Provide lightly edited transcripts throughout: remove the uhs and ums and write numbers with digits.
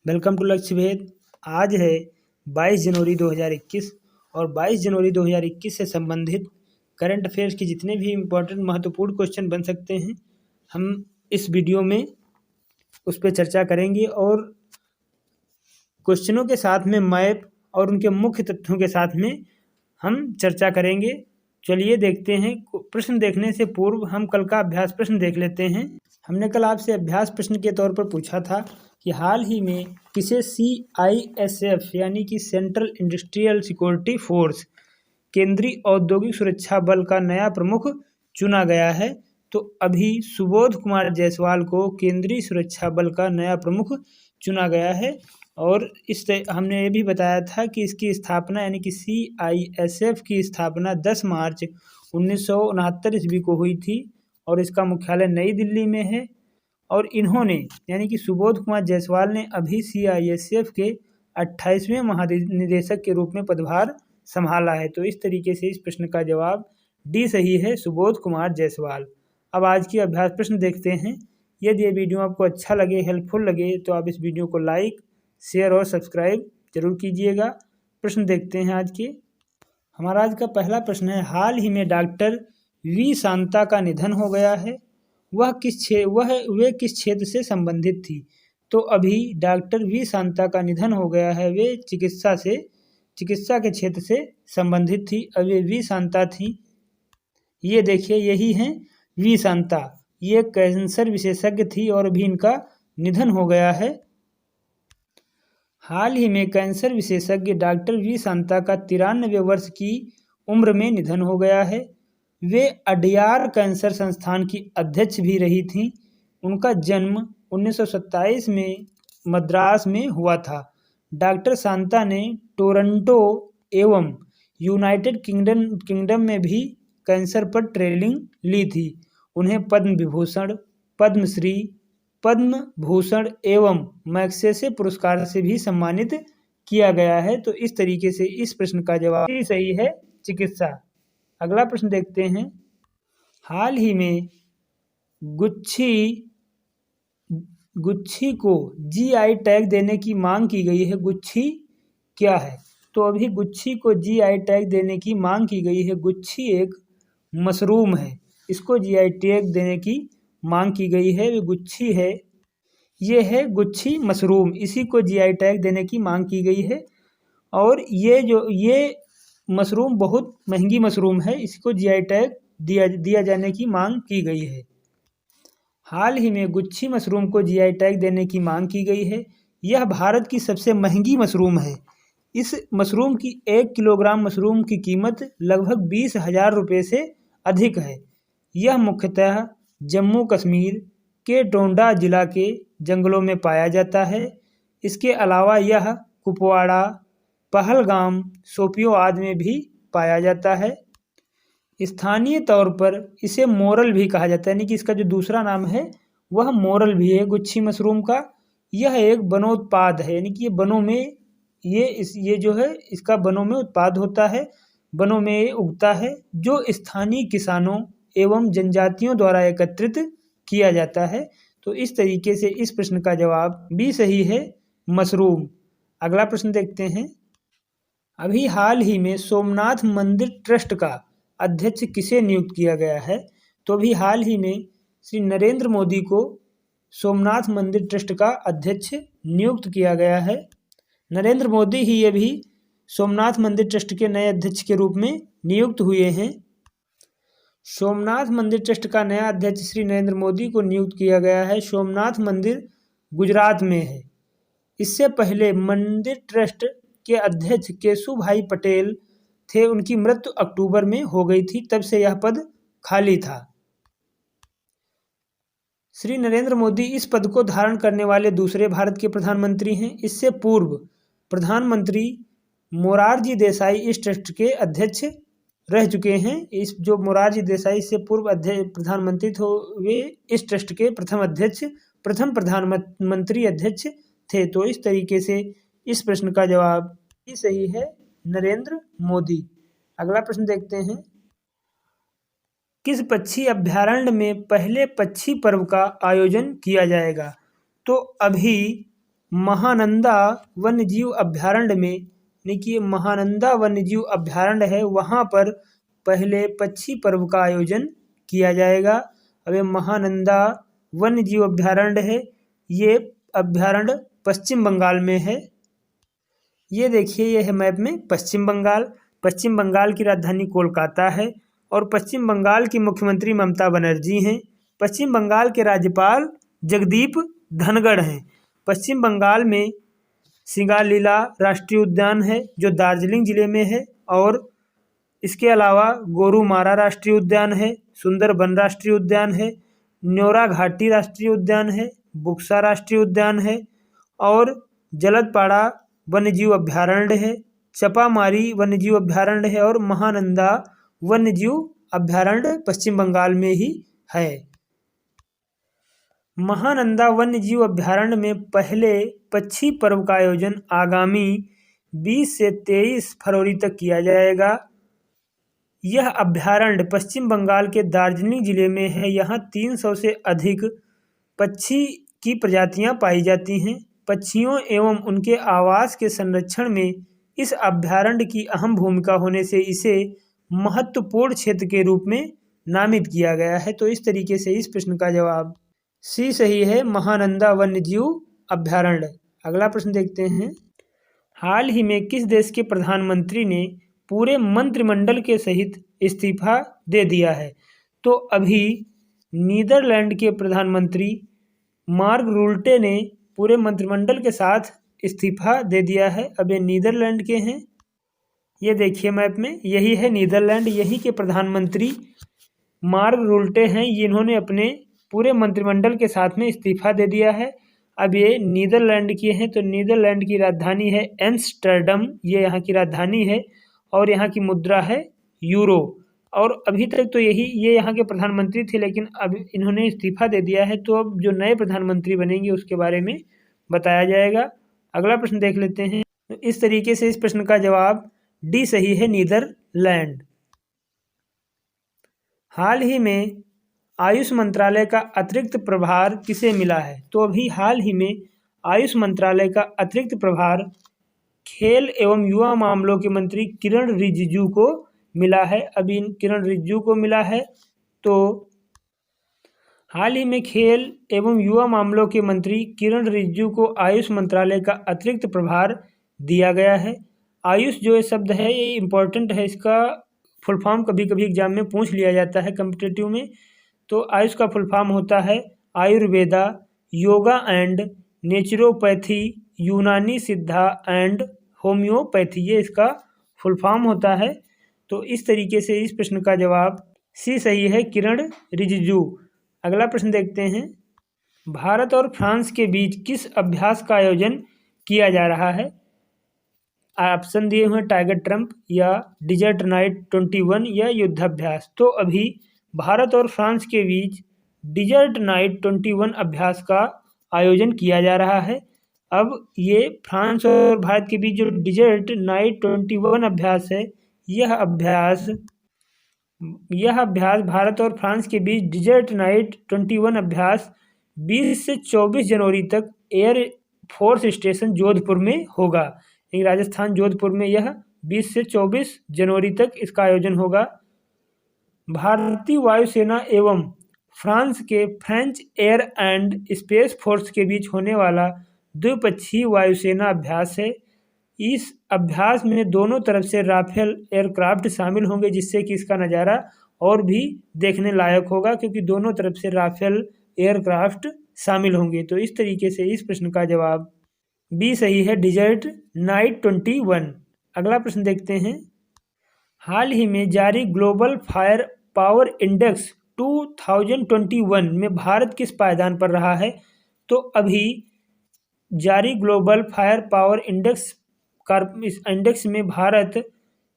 Welcome to लक्ष्य भेद। आज है 22 जनवरी 2021 और 22 जनवरी 2021 से संबंधित करंट अफेयर्स के जितने भी इम्पोर्टेंट महत्वपूर्ण क्वेश्चन बन सकते हैं हम इस वीडियो में उस पर चर्चा करेंगे और क्वेश्चनों के साथ में मैप और उनके मुख्य तथ्यों के साथ में हम चर्चा करेंगे। चलिए देखते हैं। प्रश्न देखने से पूर्व हम कल का अभ्यास प्रश्न देख लेते हैं। हमने कल आपसे अभ्यास प्रश्न के तौर पर पूछा था कि हाल ही में किसे CISF यानी कि सेंट्रल इंडस्ट्रियल सिक्योरिटी फोर्स केंद्रीय औद्योगिक सुरक्षा बल का नया प्रमुख चुना गया है। तो अभी सुबोध कुमार जायसवाल को केंद्रीय सुरक्षा बल का नया प्रमुख चुना गया है। और हमने ये भी बताया था कि इसकी स्थापना यानी कि CISF की स्थापना 10 मार्च 1969 ईस्वी को हुई थी और इसका मुख्यालय नई दिल्ली में है। और इन्होंने यानी कि सुबोध कुमार जायसवाल ने अभी CISF के 28वें महानिदेशक के रूप में पदभार संभाला है। तो इस तरीके से इस प्रश्न का जवाब डी सही है, सुबोध कुमार जायसवाल। अब आज की अभ्यास प्रश्न देखते हैं। यदि ये वीडियो आपको अच्छा लगे, हेल्पफुल लगे तो आप इस वीडियो को लाइक, शेयर और सब्सक्राइब जरूर कीजिएगा। प्रश्न देखते हैं आज के। हमारा आज का पहला प्रश्न है, हाल ही में डॉक्टर वी शांता का निधन हो गया है। वे किस क्षेत्र से संबंधित थी? तो अभी डॉक्टर वी शांता का निधन हो गया है। वे चिकित्सा के क्षेत्र से संबंधित थी। अब ये वी शांता थी, ये देखिए यही हैं वी शांता। ये कैंसर विशेषज्ञ थी और अभी इनका निधन हो गया है। हाल ही में कैंसर विशेषज्ञ डॉक्टर वी शांता का 93 वर्ष की उम्र में निधन हो गया है। वे अडयार कैंसर संस्थान की अध्यक्ष भी रही थीं। उनका जन्म 1927 में मद्रास में हुआ था। डॉक्टर शांता ने टोरंटो एवं यूनाइटेड किंगडम में भी कैंसर पर ट्रेनिंग ली थी। उन्हें पद्म विभूषण, पद्मश्री, पद्म भूषण एवं मैग्सेसे पुरस्कार से भी सम्मानित किया गया है। तो इस तरीके से इस प्रश्न का जवाब सही है, चिकित्सा। अगला प्रश्न देखते हैं। हाल ही में गुच्छी को GI टैग देने की मांग की गई है। गुच्छी क्या है? तो अभी गुच्छी को GI टैग देने की मांग की गई है। गुच्छी एक मशरूम है, इसको GI टैग देने की मांग की गई है। ये गुच्छी है, ये है गुच्छी मशरूम, इसी को GI टैग देने की मांग की गई है। और ये मशरूम बहुत महंगी मशरूम है, इसको GI टैग दिया जाने की मांग की गई है। हाल ही में गुच्छी मशरूम को GI टैग देने की मांग की गई है। यह भारत की सबसे महंगी मशरूम है। इस मशरूम की 1 किलोग्राम मशरूम की कीमत लगभग 20,000 रुपये से अधिक है। यह मुख्यतः जम्मू कश्मीर के टोंडा जिला के जंगलों में पाया जाता है। इसके अलावा यह कुपवाड़ा, पहलगाम, शोपियों आदि में भी पाया जाता है। स्थानीय तौर पर इसे मोरल भी कहा जाता है, यानी कि इसका जो दूसरा नाम है वह मोरल भी है गुच्छी मशरूम का। यह एक वनोत्पाद है, यानी कि ये वनों में ये जो है इसका वनों में उत्पाद होता है, वनों में ये उगता है, जो स्थानीय किसानों एवं जनजातियों द्वारा एकत्रित किया जाता है। तो इस तरीके से इस प्रश्न का जवाब भी सही है, मशरूम। अगला प्रश्न देखते हैं। अभी हाल ही में सोमनाथ मंदिर ट्रस्ट का अध्यक्ष किसे नियुक्त किया गया है? तो अभी हाल ही में श्री नरेंद्र मोदी को सोमनाथ मंदिर ट्रस्ट का अध्यक्ष नियुक्त किया गया है। नरेंद्र मोदी ही अभी सोमनाथ मंदिर ट्रस्ट के नए अध्यक्ष के रूप में नियुक्त हुए हैं। सोमनाथ मंदिर ट्रस्ट का नया अध्यक्ष श्री नरेंद्र मोदी को नियुक्त किया गया है। सोमनाथ मंदिर गुजरात में है। इससे पहले मंदिर ट्रस्ट के अध्यक्ष केशुभाई पटेल थे। उनकी मृत्यु अक्टूबर में हो गई थी, तब से यह पद खाली था। श्री नरेंद्र मोदी इस पद को धारण करने वाले दूसरे भारत के प्रधानमंत्री हैं। इससे पूर्व प्रधानमंत्री मोरारजी देसाई इस ट्रस्ट के अध्यक्ष रह चुके हैं। इस जो मोरारजी देसाई से पूर्व प्रधानमंत्री थे, वे इस ट्रस्ट के प्रथम प्रधानमंत्री अध्यक्ष थे। तो इस तरीके से इस प्रश्न का जवाब ही सही है, नरेंद्र मोदी। अगला प्रश्न देखते हैं। किस पक्षी अभयारण्य में पहले पक्षी पर्व का आयोजन किया जाएगा? तो अभी महानंदा वन्यजीव अभयारण्य में, देखिए महानंदा वन्यजीव अभयारण्य है, वहाँ पर पहले पक्षी पर्व का आयोजन किया जाएगा। अब ये महानंदा वन्यजीव अभयारण्य है, ये अभयारण्य पश्चिम बंगाल में है। ये देखिए, ये है मैप में पश्चिम बंगाल। पश्चिम बंगाल की राजधानी कोलकाता है और पश्चिम बंगाल की मुख्यमंत्री ममता बनर्जी हैं। पश्चिम बंगाल के राज्यपाल जगदीप धनखड़ हैं। पश्चिम बंगाल में सिंगालीला राष्ट्रीय उद्यान है जो दार्जिलिंग जिले में है, और इसके अलावा गोरुमारा राष्ट्रीय उद्यान है, सुंदरबन राष्ट्रीय उद्यान है, न्योरा घाटी राष्ट्रीय उद्यान है, बुक्सा राष्ट्रीय उद्यान है, और जलदपाड़ा वन्यजीव अभयारण्य है, चपामारी वन्यजीव अभयारण्य है, और महानंदा वन्यजीव अभयारण्य पश्चिम बंगाल में ही है। महानंदा वन्यजीव अभयारण्य में पहले पक्षी पर्व का आयोजन आगामी 20 से 23 फरवरी तक किया जाएगा। यह अभयारण्य पश्चिम बंगाल के दार्जिलिंग जिले में है। यहाँ 300 से अधिक पक्षी की प्रजातियां पाई जाती हैं। पक्षियों एवं उनके आवास के संरक्षण में इस अभयारण्य की अहम भूमिका होने से इसे महत्वपूर्ण क्षेत्र के रूप में नामित किया गया है। तो इस तरीके से इस प्रश्न का जवाब सी सही है, महानंदा वन्यजीव अभयारण्य। अगला प्रश्न देखते हैं। हाल ही में किस देश के प्रधानमंत्री ने पूरे मंत्रिमंडल के सहित इस्तीफा दे दिया है? तो अभी नीदरलैंड के प्रधानमंत्री मार्क रुटे ने पूरे मंत्रिमंडल के साथ इस्तीफा दे दिया है। अब ये नीदरलैंड के हैं, ये देखिए मैप में, यही है नीदरलैंड। यही के प्रधानमंत्री मार्क रुटे हैं, इन्होंने अपने पूरे मंत्रिमंडल के साथ में इस्तीफा दे दिया है। अब ये नीदरलैंड के हैं, तो नीदरलैंड की राजधानी है एम्स्टर्डम, ये यहाँ की राजधानी है, और यहाँ की मुद्रा है यूरो। और अभी तक तो ये यहाँ के प्रधानमंत्री थे, लेकिन अब इन्होंने इस्तीफा दे दिया है। तो अब जो नए प्रधानमंत्री बनेंगे उसके बारे में बताया जाएगा। अगला प्रश्न देख लेते हैं। तो इस तरीके से इस प्रश्न का जवाब डी सही है, नीदरलैंड। हाल ही में आयुष मंत्रालय का अतिरिक्त प्रभार किसे मिला है? तो अभी हाल ही में आयुष मंत्रालय का अतिरिक्त प्रभार खेल एवं युवा मामलों के मंत्री किरण रिजिजू को मिला है। अभी किरण रिजिजू को मिला है। तो हाल ही में खेल एवं युवा मामलों के मंत्री किरण रिजिजू को आयुष मंत्रालय का अतिरिक्त प्रभार दिया गया है। आयुष जो ये शब्द है ये इम्पोर्टेंट है, इसका फुल फॉर्म कभी कभी एग्जाम में पूछ लिया जाता है कॉम्पिटिटिव में। तो आयुष का फुल फॉर्म होता है आयुर्वेदा, योगा एंड नेचुरोपैथी, यूनानी सिद्धा एंड होम्योपैथी, ये इसका फुल फॉर्म होता है। तो इस तरीके से इस प्रश्न का जवाब सी सही है, किरण रिजिजू। अगला प्रश्न देखते हैं। भारत और फ्रांस के बीच किस अभ्यास का आयोजन किया जा रहा है? ऑप्शन दिए हुए टाइगर ट्रम्प या डिजर्ट नाइट 21 या युद्धाभ्यास। तो अभी भारत और फ्रांस के बीच डिजर्ट नाइट 21 अभ्यास का आयोजन किया जा रहा है। अब ये फ्रांस और भारत के बीच जो डिजर्ट नाइट 21 अभ्यास है, यह अभ्यास भारत और फ्रांस के बीच डिजर्ट नाइट 21 अभ्यास 20 से 24 जनवरी तक एयर फोर्स स्टेशन जोधपुर में होगा। राजस्थान जोधपुर में यह 20 से 24 जनवरी तक इसका आयोजन होगा। भारतीय वायुसेना एवं फ्रांस के French air and space force के बीच होने वाला द्विपक्षीय वायुसेना अभ्यास है। इस अभ्यास में दोनों तरफ से राफेल एयरक्राफ्ट शामिल होंगे, जिससे कि इसका नज़ारा और भी देखने लायक होगा, क्योंकि दोनों तरफ से राफेल एयरक्राफ्ट शामिल होंगे। तो इस तरीके से इस प्रश्न का जवाब बी सही है, डिजर्ट नाइट 21। अगला प्रश्न देखते हैं। हाल ही में जारी ग्लोबल फायर पावर इंडेक्स 2021 में भारत किस पायदान पर रहा है? तो अभी जारी ग्लोबल फायर पावर इस इंडेक्स में भारत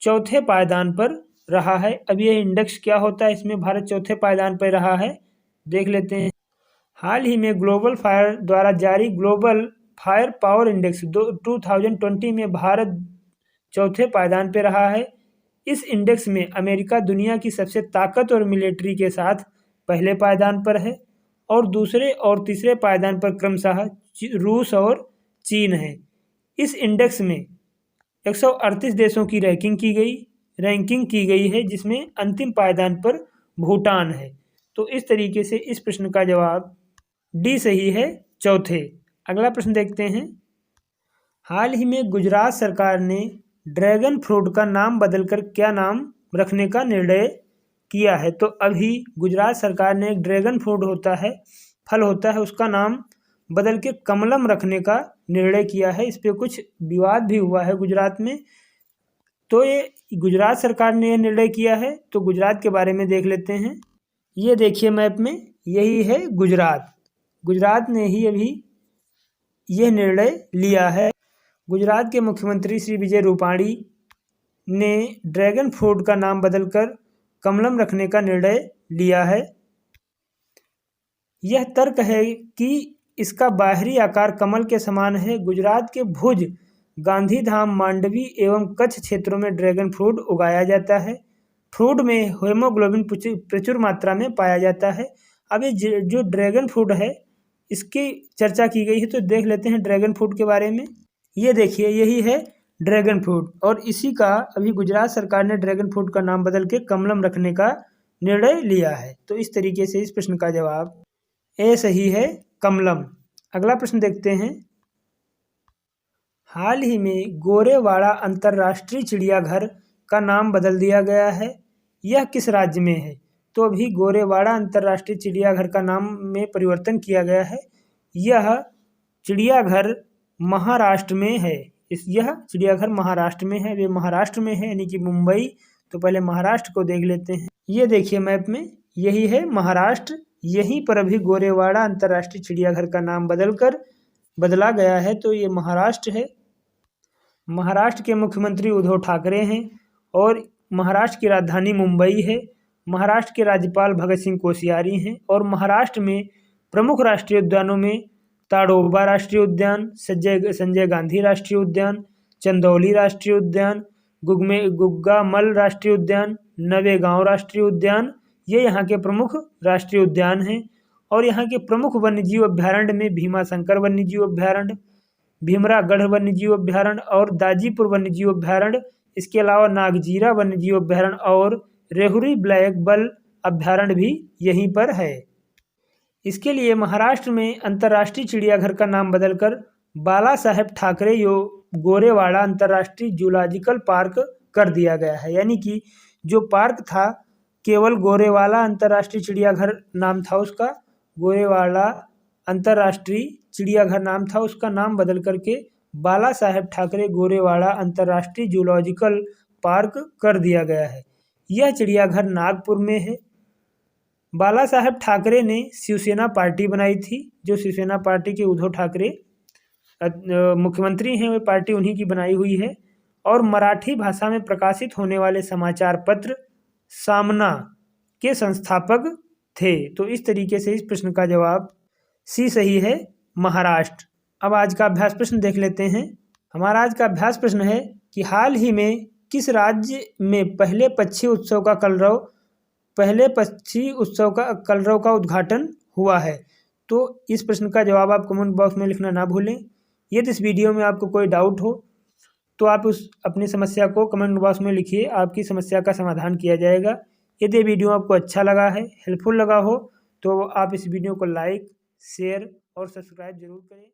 चौथे पायदान पर रहा है। अब यह इंडेक्स क्या होता है, इसमें भारत चौथे पायदान पर रहा है, देख लेते हैं। हाल ही में ग्लोबल फायर द्वारा जारी ग्लोबल फायर पावर इंडेक्स 2020 में भारत चौथे पायदान पर रहा है। इस इंडेक्स में अमेरिका दुनिया की सबसे ताकतवर मिलिट्री के साथ पहले पायदान पर है, और दूसरे और तीसरे पायदान पर क्रमशः रूस और चीन है। इस इंडेक्स में 138 देशों की रैंकिंग की गई है, जिसमें अंतिम पायदान पर भूटान है। तो इस तरीके से इस प्रश्न का जवाब डी सही है, चौथे। अगला प्रश्न देखते हैं। हाल ही में गुजरात सरकार ने ड्रैगन फ्रूट का नाम बदलकर क्या नाम रखने का निर्णय किया है? तो अभी गुजरात सरकार ने एक ड्रैगन फ्रूट फल होता है, उसका नाम बदल के कमलम रखने का निर्णय किया है। इस पर कुछ विवाद भी हुआ है गुजरात में। तो ये गुजरात सरकार ने यह निर्णय किया है, तो गुजरात के बारे में देख लेते हैं। ये देखिए मैप में, यही है गुजरात। गुजरात ने ही अभी यह निर्णय लिया है। गुजरात के मुख्यमंत्री श्री विजय रूपाणी ने ड्रैगन फ्रूट का नाम बदलकर कमलम रखने का निर्णय लिया है। यह तर्क है कि इसका बाहरी आकार कमल के समान है। गुजरात के भुज, गांधीधाम, मांडवी एवं कच्छ क्षेत्रों में ड्रैगन फ्रूट उगाया जाता है। फ्रूट में हीमोग्लोबिन प्रचुर मात्रा में पाया जाता है। अब ये जो ड्रैगन फ्रूट है, इसकी चर्चा की गई है, तो देख लेते हैं ड्रैगन फ्रूट के बारे में। ये देखिए, यही है ड्रैगन फ्रूट, और इसी का अभी गुजरात सरकार ने ड्रैगन फ्रूट का नाम बदल के कमलम रखने का निर्णय लिया है। तो इस तरीके से इस प्रश्न का जवाब ए सही है, कमलम। अगला प्रश्न देखते हैं। हाल ही में गोरेवाड़ा अंतर्राष्ट्रीय चिड़ियाघर का नाम बदल दिया गया है। यह किस राज्य में है? तो अभी गोरेवाड़ा अंतर्राष्ट्रीय चिड़ियाघर का नाम में परिवर्तन किया गया है। यह चिड़ियाघर महाराष्ट्र में है। यह चिड़ियाघर महाराष्ट्र में है। वे महाराष्ट्र में है, यानी कि मुंबई। तो पहले महाराष्ट्र को देख लेते हैं। ये देखिए मैप में, यही है महाराष्ट्र। यहीं पर अभी गोरेवाड़ा अंतर्राष्ट्रीय चिड़ियाघर का नाम बदला गया है, तो ये महाराष्ट्र है। महाराष्ट्र के मुख्यमंत्री उद्धव ठाकरे हैं और महाराष्ट्र की राजधानी मुंबई है। महाराष्ट्र के राज्यपाल भगत सिंह कोश्यारी हैं और महाराष्ट्र में प्रमुख राष्ट्रीय उद्यानों में ताडोबा राष्ट्रीय उद्यान, संजय गांधी राष्ट्रीय उद्यान, चंदौली राष्ट्रीय उद्यान, गुग्गामल राष्ट्रीय उद्यान, नवेगांव राष्ट्रीय उद्यान, ये यहाँ के प्रमुख राष्ट्रीय उद्यान हैं। और यहाँ के प्रमुख वन्यजीव अभ्यारण्य में भीमाशंकर वन्यजीव अभ्यारण्य, भीमरागढ़ वन्यजीव अभ्यारण्य और दाजीपुर वन्यजीव अभ्यारण्य, इसके अलावा नागजीरा वन्यजीव अभ्यारण्य और रेहुरी ब्लैक बल अभ्यारण्य भी यहीं पर है। इसके लिए महाराष्ट्र में अंतर्राष्ट्रीय चिड़ियाघर का नाम बदलकर बाला साहेब ठाकरे गोरेवाड़ा अंतर्राष्ट्रीय जूलॉजिकल पार्क कर दिया गया है। यानी कि जो पार्क था, केवल गोरेवाड़ा अंतर्राष्ट्रीय चिड़ियाघर नाम था उसका, गोरेवाड़ा अंतर्राष्ट्रीय चिड़ियाघर नाम था, उसका नाम बदल करके बाला साहेब ठाकरे गोरेवाड़ा अंतर्राष्ट्रीय जूलॉजिकल पार्क कर दिया गया है। यह चिड़ियाघर नागपुर में है। बाला साहेब ठाकरे ने शिवसेना पार्टी बनाई थी, जो शिवसेना पार्टी के उद्धव ठाकरे मुख्यमंत्री हैं, वे पार्टी उन्हीं की बनाई हुई है। और मराठी भाषा में प्रकाशित होने वाले समाचार पत्र सामना के संस्थापक थे। तो इस तरीके से इस प्रश्न का जवाब सी सही है, महाराष्ट्र। अब आज का अभ्यास प्रश्न देख लेते हैं। हमारा आज का अभ्यास प्रश्न है कि हाल ही में किस राज्य में पहले पक्षी उत्सव का उद्घाटन हुआ है? तो इस प्रश्न का जवाब आप कमेंट बॉक्स में लिखना ना भूलें। यदि इस वीडियो में आपको कोई डाउट हो तो आप अपनी समस्या को कमेंट बॉक्स में लिखिए, आपकी समस्या का समाधान किया जाएगा। यदि वीडियो आपको अच्छा लगा है, हेल्पफुल लगा हो, तो आप इस वीडियो को लाइक, शेयर और सब्सक्राइब जरूर करें।